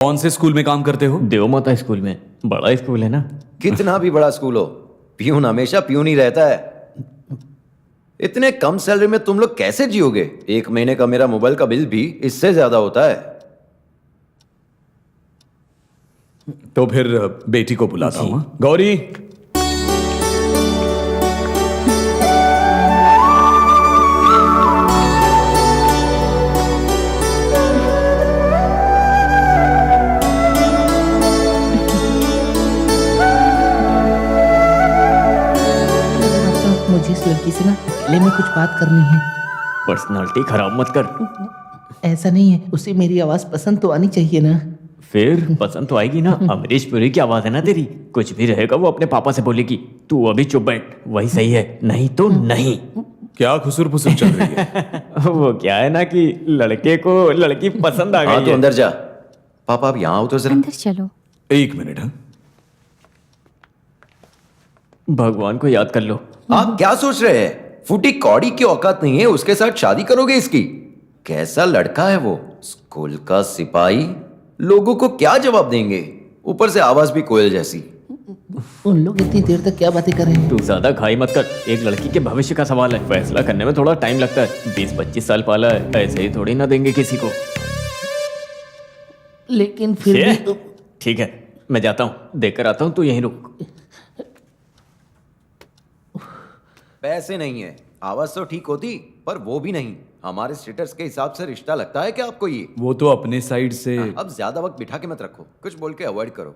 कौन से स्कूल में काम करते हो? देव माता स्कूल में। बड़ा स्कूल है ना। कितना भी बड़ा स्कूल हो, प्यून हमेशा प्यून ही रहता है। इतने कम सैलरी में तुम लोग कैसे जियोगे? एक महीने का मेरा मोबाइल का बिल भी इससे ज्यादा होता है। तो फिर बेटी को बुलाता हूँ। गौरी, मुझे इस लड़की से ना पहले में कुछ बात करनी है। पर्सनालिटी खराब मत कर। ऐसा नहीं है, उसे मेरी आवाज पसंद तो आनी चाहिए ना। फिर पसंद तो आएगी ना। अमरीश पुरी की आवाज है ना तेरी। कुछ भी रहेगा वो अपने पापा से बोलेगी। तू अभी चुप बैठ, वही सही है, नहीं तो नहीं। क्या खुसुर फुसुर चल रही है? वो क्या है ना कि लड़के को लड़की पसंद आ हाँ गई तो है। अंदर जा। पापा आप यहाँ आओ तो जरा। अंदर चलो। एक मिनट। हाँ, भगवान को याद कर लो। आप क्या सोच रहे हैं? फूटी कौड़ी की औकात नहीं है, उसके साथ शादी करोगे इसकी? कैसा लड़का है वो, स्कूल का सिपाही। लोगों को क्या जवाब देंगे? ऊपर से आवाज भी कोयल जैसी। उन लोग इतनी देर तक क्या बातें कर रहे हैं? तू ज्यादा खाई मत कर। एक लड़की के भविष्य का सवाल है, फैसला करने में थोड़ा टाइम लगता है। 20-25 साल पाला है, ऐसे ही थोड़ी ना देंगे किसी को। लेकिन फिर ये? भी ठीक है, मैं जाता हूँ, देकर आता हूँ, तू यहीं रुक। पैसे नहीं है, आवाज तो ठीक होती, पर वो भी नहीं। हमारे स्टेटस के हिसाब से रिश्ता लगता है क्या आपको ये? वो तो अपने साइड से। अब ज्यादा वक्त बिठा के मत रखो, कुछ बोल के अवॉइड करो।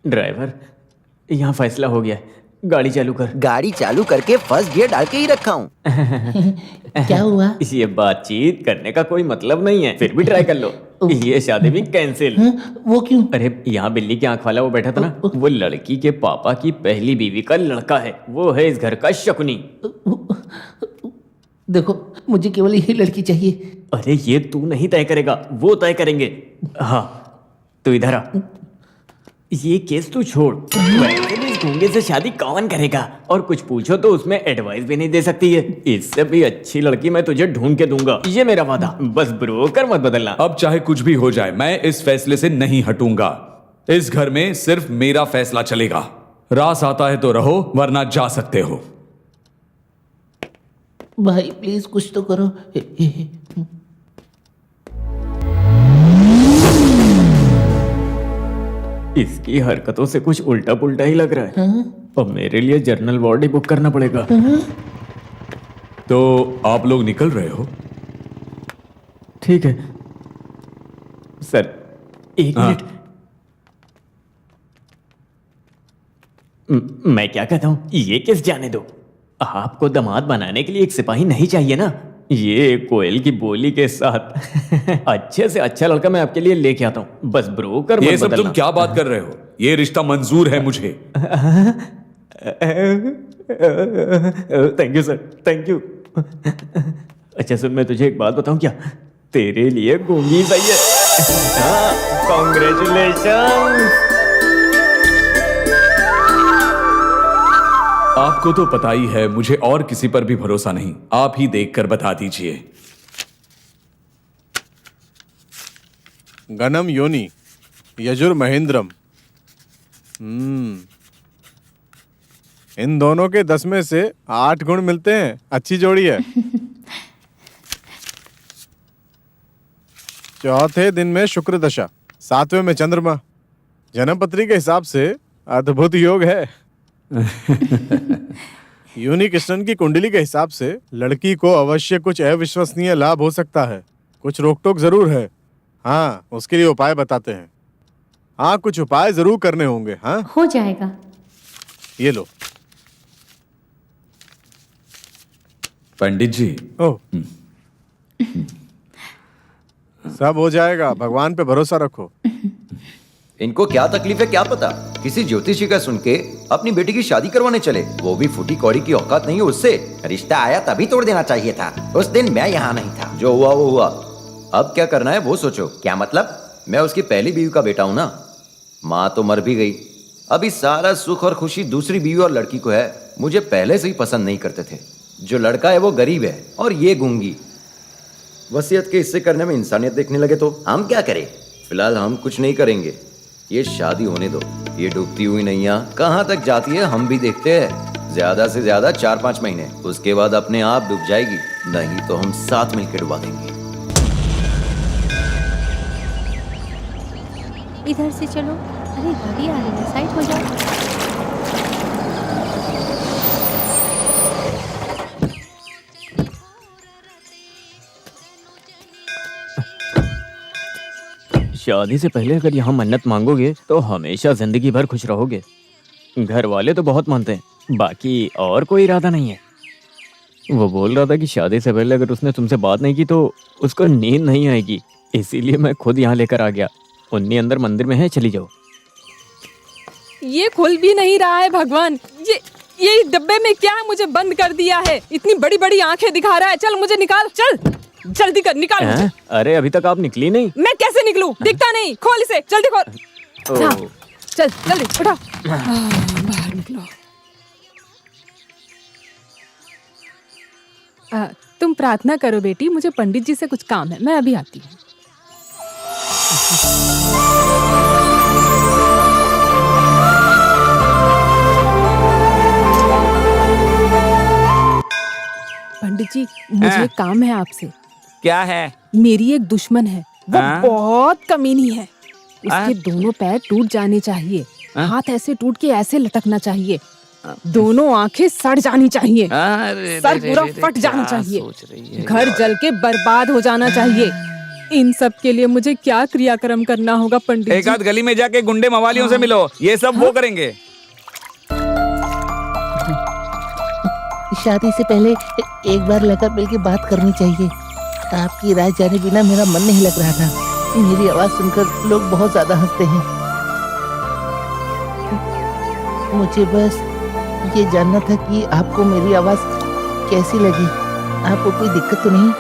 ड्राइवर, यहाँ फैसला हो गया है, गाड़ी चालू कर। गाड़ी चालू करके फर्स्ट गियर डाल के ही रखा हूँ। क्या हुआ? ये बातचीत करने का कोई मतलब नहीं है, फिर भी ट्राई कर लो। ये शादी भी कैंसिल। वो क्यों? अरे यहाँ बिल्ली की आंख वाला वो बैठा था ना, वो लड़की के पापा की पहली बीवी का लड़का है। वो है इस घर का शकुनी। देखो, मुझे केवल यही लड़की चाहिए। अरे ये तू नहीं तय करेगा, वो तय करेंगे। हाँ, तू इधर आ। ये केस तू छोड़, वैसे भी इस गूंगे से शादी कौन करेगा? और कुछ पूछो तो उसमें एडवाइस भी नहीं दे सकती है। इससे भी अच्छी लड़की मैं तुझे ढूंढ के दूंगा, ये मेरा वादा। बस ब्रोकर मत बदलना। अब चाहे कुछ भी हो जाए, मैं इस फैसले से नहीं हटूंगा। इस घर में सिर्फ मेरा फैसला चलेगा। रास आता है तो रहो, वरना जा सकते हो। भाई प्लीज कुछ तो करो। इसकी हरकतों से कुछ उल्टा पुल्टा ही लग रहा है। अब मेरे लिए जर्नल वार्ड ही बुक करना पड़ेगा। तो आप लोग निकल रहे हो? ठीक है सर, एक हाँ। मिनट। मैं क्या कहता हूँ, ये केस जाने दो। आपको दामाद बनाने के लिए एक सिपाही नहीं चाहिए ना? ये कोयल की बोली के साथ अच्छे से अच्छा लड़का मैं आपके लिए लेके आता हूँ। बस ब्रोकर मत ये सब बदलना। तुम क्या बात कर रहे हो? ये रिश्ता मंजूर है मुझे। Thank you sir, thank you. अच्छा सुन, मैं तुझे एक बात बताऊं क्या? तेरे लिए गूंगी सही है। कॉन्ग्रेचुलेशन। आपको तो पता ही है, मुझे और किसी पर भी भरोसा नहीं। आप ही देखकर बता दीजिए। गणम योनि यजुर महेंद्रम। इन दोनों के 10 में से 8 गुण मिलते हैं। अच्छी जोड़ी है। चौथे दिन में शुक्र दशा, 7वें में चंद्रमा। जन्म पत्री के हिसाब से अद्भुत योग है। योनि कृष्णन की कुंडली के हिसाब से लड़की को अवश्य कुछ अविश्वसनीय लाभ हो सकता है। कुछ रोक टोक जरूर है। हाँ, उसके लिए उपाय बताते हैं। हाँ, कुछ उपाय जरूर करने होंगे। हाँ, हो जाएगा। ये लो। पंडित जी। ओह, सब हो जाएगा, भगवान पे भरोसा रखो। इनको क्या तकलीफ है क्या पता? किसी ज्योतिषी का सुन के अपनी बेटी की शादी करवाने चले, वो भी फूटी कौड़ी की औकात नहीं है उससे। रिश्ता आया तभी तोड़ देना चाहिए था। उस दिन मैं यहाँ नहीं था। जो हुआ वो हुआ, अब क्या करना है वो सोचो। क्या मतलब? मैं उसकी पहली बीवी का बेटा हूं ना। माँ तो मर भी गई, अभी सारा सुख और खुशी दूसरी बीवी और लड़की को है। मुझे पहले से ही पसंद नहीं करते थे। जो लड़का है वो गरीब है और ये गूंगी। वसीयत के हिस्से करने में इंसानियत देखने लगे तो हम क्या करें? फिलहाल हम कुछ नहीं करेंगे, ये शादी होने दो। ये डूबती हुई नैया कहाँ तक जाती है हम भी देखते हैं। ज्यादा से ज्यादा 4-5 महीने, उसके बाद अपने आप डूब जाएगी, नहीं तो हम साथ मिलकर डुबा देंगे। इधर से चलो। अरे गाड़ी आ रही है, साइड हो जाओ। शादी से पहले अगर यहाँ मन्नत मांगोगे तो हमेशा जिंदगी भर खुश रहोगे। घर वाले तो बहुत मानते हैं, बाकी और कोई इरादा नहीं है। वो बोल रहा था कि शादी से पहले अगर उसने तुमसे बात नहीं की तो उसको नींद नहीं आएगी, इसीलिए मैं खुद यहाँ लेकर आ गया। उन्हीं अंदर मंदिर में है, चली जाओ। ये खुल भी नहीं रहा है भगवान। ये डब्बे में क्या है, मुझे बंद कर दिया है। इतनी बड़ी बड़ी आंखें दिखा रहा है। चल मुझे निकाल, चल जल्दी कर, निकाल मुझे। अरे अभी तक आप निकली नहीं। मैं कैसे निकलूं? दिखता नहीं, खोल इसे, जल्दी खोल। हाँ, चल जल्दी उठा। बाहर निकलो। तुम प्रार्थना करो बेटी, मुझे पंडित जी से कुछ काम है, मैं अभी आती हूँ। पंडित जी मुझे काम है आपसे। क्या है? मेरी एक दुश्मन है, वो बहुत कमीनी है। उसके दोनों पैर टूट जाने चाहिए, हाथ ऐसे टूट के ऐसे लटकना चाहिए, दोनों आंखें सड़ जानी चाहिए, सर पूरा फट जाना चाहिए, घर जल के बर्बाद हो जाना चाहिए। इन सब के लिए मुझे क्या क्रियाक्रम करना होगा पंडित जी? एक आध गली में जाके गुंडे मवालियों से मिलो, ये सब वो करेंगे। शादी से पहले एक बार लगा मिल के बात करनी चाहिए। आपकी राय जाने बिना मेरा मन नहीं लग रहा था। मेरी आवाज सुनकर लोग बहुत ज्यादा हंसते हैं। मुझे बस ये जानना था कि आपको मेरी आवाज कैसी लगी। आपको कोई दिक्कत तो नहीं?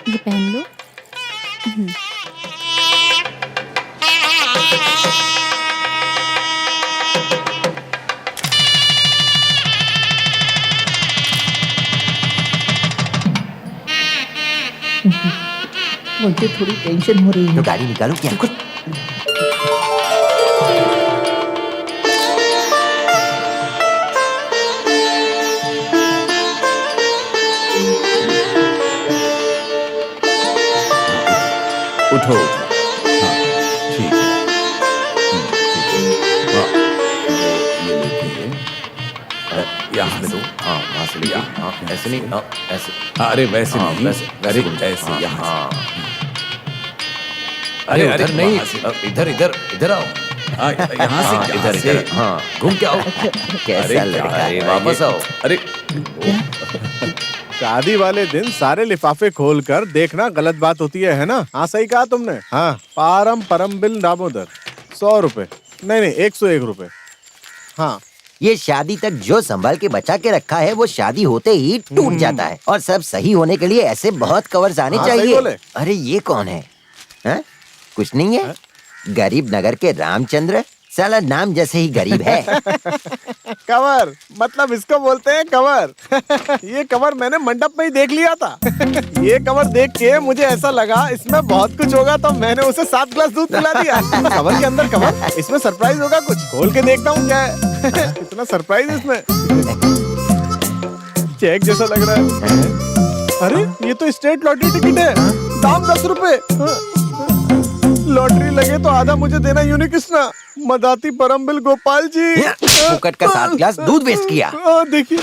ये पहन लो। मुझे थोड़ी टेंशन हो रही है। तो गाड़ी निकालो क्या? उठो, हाँ, ठीक है। ठीक है। हाँ, ये लीजिए। यहाँ से, हाँ वहाँ से लिया, हाँ ऐसे नहीं, हाँ ऐसे, अरे वैसे हाँ, नहीं, वैसे, अरे वैसे, ऐसे, हाँ, यहाँ हाँ। अरे अरे उधर अरे नहीं, वहाँ से। इधर इधर इधर आओ, हाँ, यहाँ हाँ, से, इधर से। इधर, हाँ घूम के आओ। कैसा लड़का है, वापस आओ। अरे शादी वाले दिन सारे लिफाफे खोलकर देखना गलत बात होती है ना? हाँ सही कहा तुमने। हाँ, पारम परम बिल दामोदर 100 रुपए, नहीं 101 रुपए। हाँ, ये शादी तक जो संभाल के बचा के रखा है वो शादी होते ही टूट जाता है। और सब सही होने के लिए ऐसे बहुत कवर्स आने हाँ, सही चाहिए। बोले। अरे ये कौन है? हाँ? कुछ नहीं है, गरीब नगर के रामचंद्र। साला नाम जैसे ही गरीब है। कवर मतलब इसको बोलते हैं कवर। ये कवर मैंने मंडप में ही देख लिया था। ये कवर देख के मुझे ऐसा लगा इसमें बहुत कुछ होगा, तो मैंने उसे 7 ग्लास दूध पिला दिया। कवर के अंदर कवर, इसमें सरप्राइज होगा कुछ। खोल के देखता हूँ क्या है। इतना सरप्राइज इसमें। चेक जैसा लग रहा है। अरे ये तो स्टेट लॉटरी टिकट है, दाम 10 रुपए। लॉटरी लगे तो आधा मुझे देना यूनिकृष्णा। मदाती परमबिल गोपाल जी। फुकट का 7 ग्लास दूध वेस्ट किया। देखिए,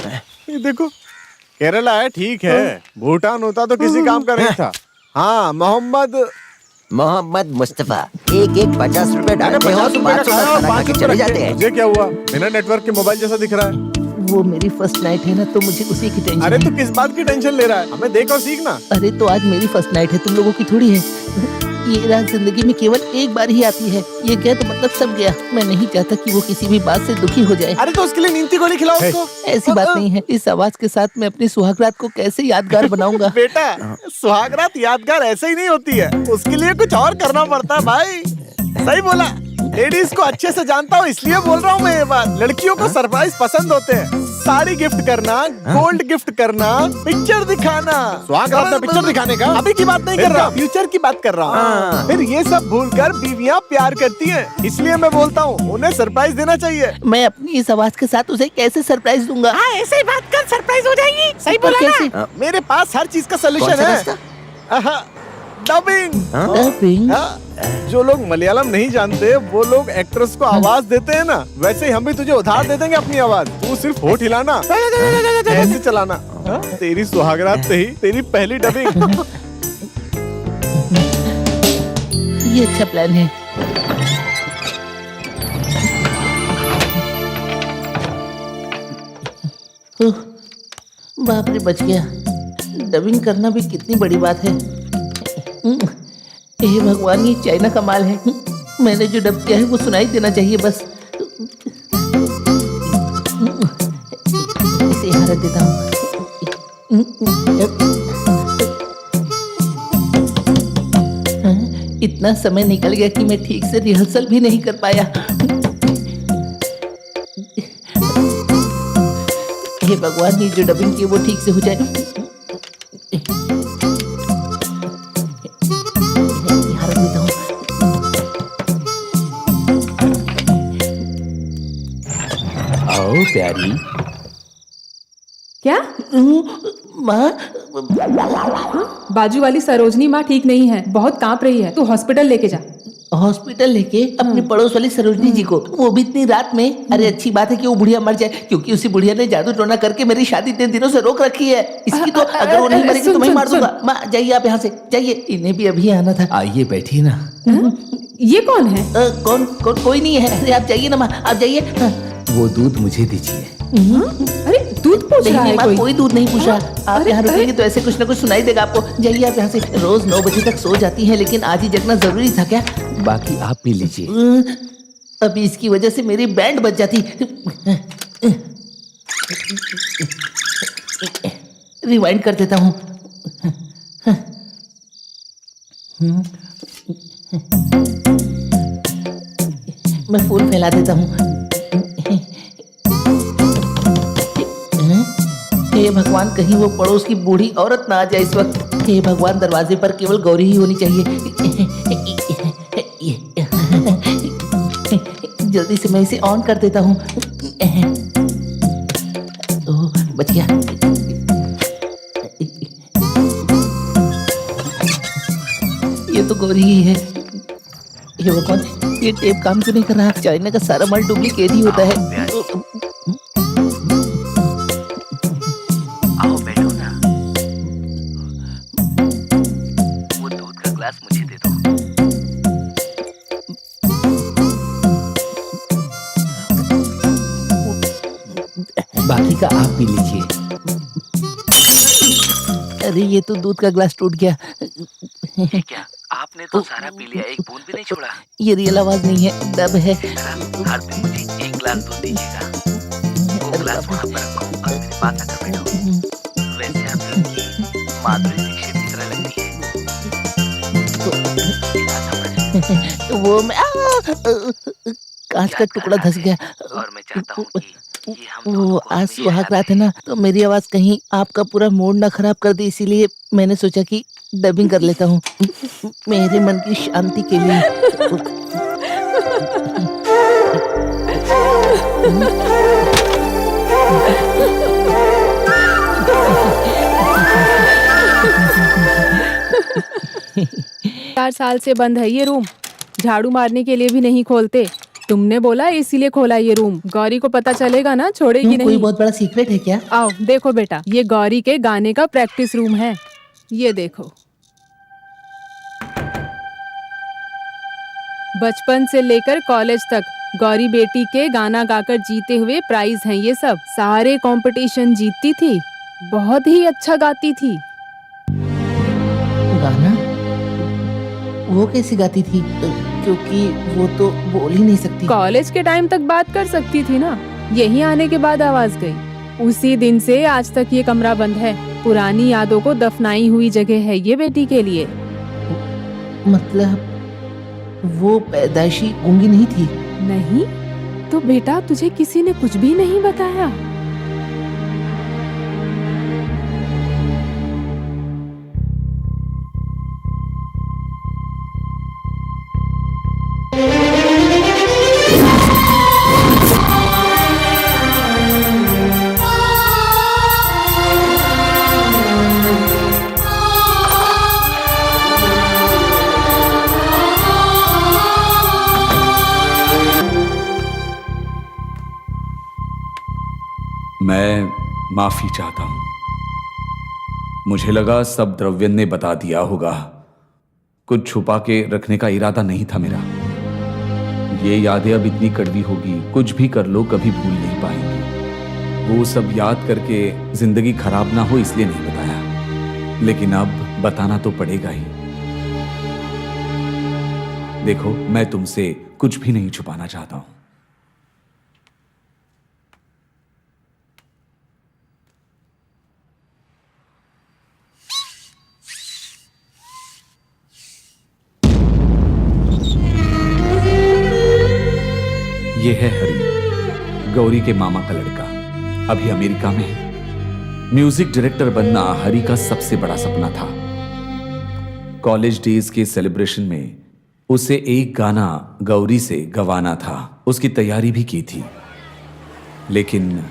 ये देखो, केरला है ठीक है, भूटान होता तो किसी काम का नहीं था। हाँ, मोहम्मद मोहम्मद मुस्तफा, एक एक 50 रुपए डालते हो, 50 रुपए का 500 खाना और खाना खा 5 के रुपए चले रखते जाते हैं। हैं। मुझे क्या हुआ? बिना नेटवर्क के मोबाइल जैसा दिख रहा है। वो मेरी फर्स्ट नाइट है ना, तो मुझे उसी की टेंशन अरे है। तो किस बात की टेंशन ले रहा है? हमें देख और सीखना। अरे तो आज मेरी फर्स्ट नाइट है, तुम लोगों की थोड़ी है। ये रात जिंदगी में केवल एक बार ही आती है। ये गया तो मतलब सब गया। मैं नहीं चाहता कि वो किसी भी बात से दुखी हो जाए। अरे तो उसके लिए नींद की गोली खिलाओ उसको। ऐसी बात नहीं है। इस आवाज के साथ मैं अपनी सुहागरात को कैसे यादगार बनाऊंगा? बेटा, सुहागरात यादगार ऐसे ही नहीं होती है, उसके लिए कुछ और करना पड़ता है भाई। सही बोला। लेडीज को अच्छे से जानता हूँ, इसलिए बोल रहा हूँ मैं ये बात। लड़कियों को सरप्राइज पसंद होते हैं। साड़ी गिफ्ट करना, गोल्ड गिफ्ट करना, पिक्चर दिखाना। सुहागरात में पिक्चर दिखाने का अभी की बात नहीं कर रहा, फ्यूचर की बात कर रहा हूँ। फिर ये सब भूलकर बीवियाँ प्यार करती हैं, इसलिए मैं बोलता हूँ उन्हें सरप्राइज देना चाहिए। मैं अपनी इस आवाज के साथ उसे कैसे सरप्राइज दूंगा? ऐसे ही बात कर, सरप्राइज हो जाएगी। सही पर कैसे? मेरे पास हर चीज का कौन सोल्यूशन सा है। रास्ता? डबिंग। डबिंग? जो लोग मलयालम नहीं जानते, वो लोग एक्ट्रेस को आवाज देते हैं ना, वैसे ही हम भी तुझे उधार दे देंगे अपनी आवाज। तू सिर्फ होठ हिलाना, ऐसे चलाना। तेरी सुहागरात से ही तेरी पहली डबिंग। ये अच्छा प्लान है। ओह, बाप रे, बच गया। डबिंग करना भी कितनी बड़ी बात है। हे भगवान, ये चाइना का माल है। मैंने जो डब किया है वो सुनाई देना चाहिए बस। इसे यहाँ रख देता हूँ। इतना समय निकल गया कि मैं ठीक से रिहर्सल भी नहीं कर पाया। हे भगवान, ये जो डबिंग की वो ठीक से हो जाए। यहाँ रख देता हूँ। आओ प्यारी। क्या? माँ, बाजू वाली सरोजनी माँ ठीक नहीं है, बहुत कांप रही है, तू हॉस्पिटल लेके जा। हॉस्पिटल लेके अपनी पड़ोस वाली सरोजनी जी को, वो भी इतनी रात में? अरे अच्छी बात है कि वो बुढ़िया मर जाए, क्योंकि उसी बुढ़िया ने जादू टोना करके मेरी शादी 3 दिनों से रोक रखी है। इसकी तो अगर वो नहीं मरेगी तो मैं मार दूंगा। माँ जाइए, आप यहाँ से जाइए। इन्हें भी अभी आना था। आइए बैठिए ना। ये कौन है? कौन कौन? कोई नहीं है। अरे आप जाइए ना माँ, आप जाइए। वो दूध मुझे दीजिए। अरे दूध पूछ नहीं रहा नहीं है माँ, कोई? कोई दूध नहीं पूछा। आप अरे, यहाँ अरे। रुकेंगे तो ऐसे कुछ ना कुछ सुनाई देगा आपको। जाइए आप यहाँ से। रोज 9 बजे तक सो जाती है, लेकिन आज ही जगना जरूरी था क्या? बाकी आप पी लीजिए। अभी इसकी वजह से मेरी बैंड बज जाती। रिवाइंड कर देता हूँ। मैं फूल फैला देता हूँ। हे भगवान, कहीं वो पड़ोस की बूढ़ी औरत ना आ जाए इस वक्त। हे भगवान, दरवाजे पर केवल गौरी ही होनी चाहिए। जल्दी से मैं इसे ऑन कर देता हूँ। ओह, बच गया। ये तो गौरी ही है। हे भगवान, ये टेप काम क्यों नहीं कर रहा? चाइना का सारा माल डुप्लीकेट ही होता है। आओ बैठो ना। वो दूध का ग्लास मुझे दे दो। बाकी का आप पी लीजिए। अरे ये तो दूध का ग्लास टूट गया। क्या आपने तो सारा पी लिया, एक बूंद भी नहीं छोड़ा? ये रियल आवाज नहीं है, डब है। हर दिन मुझे 1 गिलास दूध दीजिएगा। वो गिलास वहाँ पर रखो और मेरे पास आकर बैठो। वैसे आप लड़की माधुरी दीक्षित की तरह लगती है। तो वो मैं कांच का टुकड़ा धस गया। और मैं चाहता हूँ कि ये हम वो आज सुहाग रात है ना, तो मेरी आवाज कहीं आपका पूरा मूड ना खराब कर दे, इसीलिए मैंने सोचा कि डबिंग कर लेता हूँ मेरे मन की शांति के लिए। 4 साल से बंद है ये रूम, झाड़ू मारने के लिए भी नहीं खोलते। तुमने बोला इसीलिए खोला ये रूम। गौरी को पता चलेगा ना, छोड़ेगी कोई नहीं। बहुत बड़ा सीक्रेट है क्या? आओ देखो बेटा, ये गौरी के गाने का प्रैक्टिस रूम है। ये देखो। बचपन से लेकर कॉलेज तक गौरी बेटी के गाना गाकर जीते हुए प्राइज हैं ये सब। सारे कंपटीशन जीतती थी, बहुत ही अच्छा गाती थी। गाना? वो कैसे गाती थी? क्योंकि वो तो बोल ही नहीं सकती। कॉलेज के टाइम तक बात कर सकती थी ना, यहीं आने के बाद आवाज गई। उसी दिन से आज तक ये कमरा बंद है। पुरानी यादों को दफनाई हुई जगह है ये बेटी के लिए। मतलब वो पैदाइशी गूंगी नहीं थी? नहीं तो बेटा तुझे किसी ने कुछ भी नहीं बताया? मैं माफी चाहता हूं। मुझे लगा सब द्रव्यन ने बता दिया होगा। कुछ छुपा के रखने का इरादा नहीं था मेरा। ये यादें अब इतनी कड़वी होगी, कुछ भी कर लो कभी भूल नहीं पाएंगे। वो सब याद करके जिंदगी खराब ना हो इसलिए नहीं बताया, लेकिन अब बताना तो पड़ेगा ही। देखो, मैं तुमसे कुछ भी नहीं छुपाना चाहता हूं। ये है हरी, गौरी के मामा का लड़का, अभी अमेरिका में है। म्यूजिक डायरेक्टर बनना हरी का सबसे बड़ा सपना था। कॉलेज डेज के सेलिब्रेशन में उसे एक गाना गौरी से गवाना था, उसकी तैयारी भी की थी। लेकिन